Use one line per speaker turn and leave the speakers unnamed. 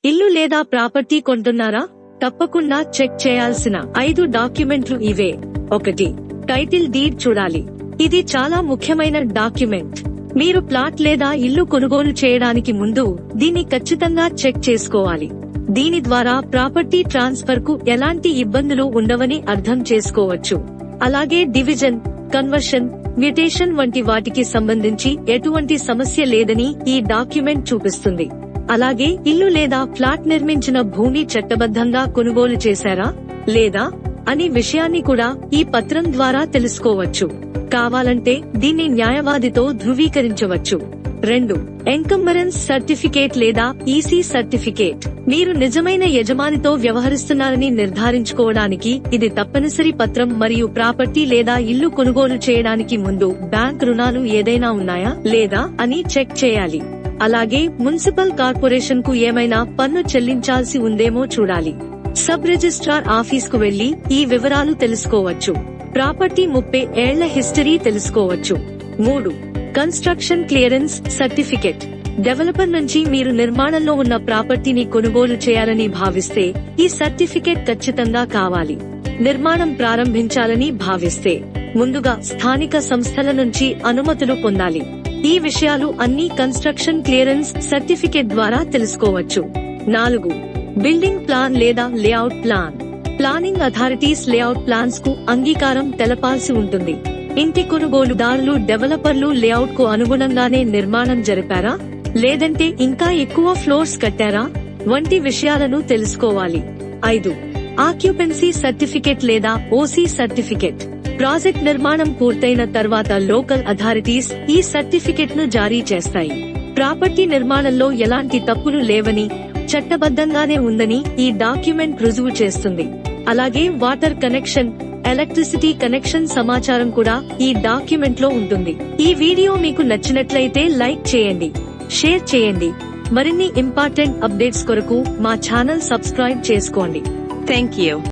ఇల్లు లేదా ప్రాపర్టీ కొంటున్నారా? తప్పకుండా చెక్ చేయాల్సిన 5 డాక్యుమెంట్లు ఇవే. 1. టైటిల్ డీడ్ చూడాలి. ఇది చాలా ముఖ్యమైన డాక్యుమెంట్. మీరు ప్లాట్ లేదా ఇల్లు కొనుగోలు చేయడానికి ముందు దీన్ని ఖచ్చితంగా చెక్ చేసుకోవాలి. దీని ద్వారా ప్రాపర్టీ ట్రాన్స్ఫర్ కు ఎలాంటి ఇబ్బందులు ఉండవని అర్థం చేసుకోవచ్చు. అలాగే డివిజన్, కన్వర్షన్, మ్యుటేషన్ వంటి వాటికి సంబంధించి ఎటువంటి సమస్య లేదని ఈ డాక్యుమెంట్ చూపిస్తుంది. అలాగే ఇల్లు లేదా ఫ్లాట్ నిర్మించిన భూమి చట్టబద్ధంగా కొనుగోలు చేశారా లేదా అనే విషయాన్ని కూడా ఈ పత్రం ద్వారా తెలుసుకోవచ్చు. కావాలంటే దీన్ని న్యాయవాదితో ధృవీకరించవచ్చు. 2. ఎంకంబరెన్స్ సర్టిఫికేట్ లేదా ఈసీ సర్టిఫికేట్. మీరు నిజమైన యజమానితో వ్యవహరిస్తున్నారని నిర్ధారించుకోవడానికి ఇది తప్పనిసరి పత్రం మరియు ప్రాపర్టీ లేదా ఇల్లు కొనుగోలు చేయడానికి ముందు బ్యాంక్ రుణాలు ఏదైనా ఉన్నాయా లేదా అని చెక్ చేయాలి. అలాగే మున్సిపల్ కార్పొరేషన్ కు ఏమైనా పన్ను చెల్లించాల్సి ఉందేమో చూడాలి. సబ్ రిజిస్ట్రార్ ఆఫీస్ కు వెళ్లి ఈ వివరాలు తెలుసుకోవచ్చు. ప్రాపర్టీ 30 ఏళ్ల హిస్టరీ తెలుసుకోవచ్చు. 3. Construction clearance certificate. డెవలపర్ నుంచి మీరు నిర్మాణంలో ఉన్న ప్రాపర్టీని కొనుగోలు చేయాలని భావిస్తే ఈ సర్టిఫికెట్ ఖచ్చితంగా కావాలి. నిర్మాణం ప్రారంభించాలని భావిస్తే ముందుగా స్థానిక సంస్థల నుంచి అనుమతులు పొందాలి. ఈ విషయాలు అన్ని కన్స్ట్రక్షన్ క్లియరెన్స్ సర్టిఫికెట్ ద్వారా తెలుసుకోవచ్చు. 4. బిల్డింగ్ ప్లాన్ లేదా layout plan. Planning authorities layout plans కు అంగీకారం తెలపాల్సి ఉంటుంది. ఇంటి కొనుగోలుదారులు డెవలపర్లు లేఅవుట్ కు అనుగుణంగానే నిర్మాణం జరిపారా లేదంటే ఇంకా ఎక్కువ ఫ్లోర్స్ కట్టారా వంటి విషయాలను తెలుసుకోవాలి. 5. ఆక్యుపెన్సీ సర్టిఫికెట్ లేదా ఓసీ సర్టిఫికెట్. ప్రాజెక్ట్ నిర్మాణం పూర్తయిన తర్వాత లోకల్ అథారిటీస్ ఈ సర్టిఫికెట్ ను జారీ చేస్తాయి. ప్రాపర్టీ నిర్మాణంలో ఎలాంటి తప్పులు లేవని, చట్టబద్ధంగానే ఉందని ఈ డాక్యుమెంట్ రుజువు చేస్తుంది. అలాగే వాటర్ కనెక్షన్, ఎలక్ట్రిసిటీ కనెక్షన్ సమాచారం కూడా ఈ డాక్యుమెంట్ లో ఉంటుంది. ఈ వీడియో మీకు నచ్చినట్లయితే లైక్ చేయండి, షేర్ చేయండి. మరిన్ని ఇంపార్టెంట్ అప్డేట్స్ కొరకు మా ఛానల్ సబ్స్క్రైబ్ చేసుకోండి.
Thank you.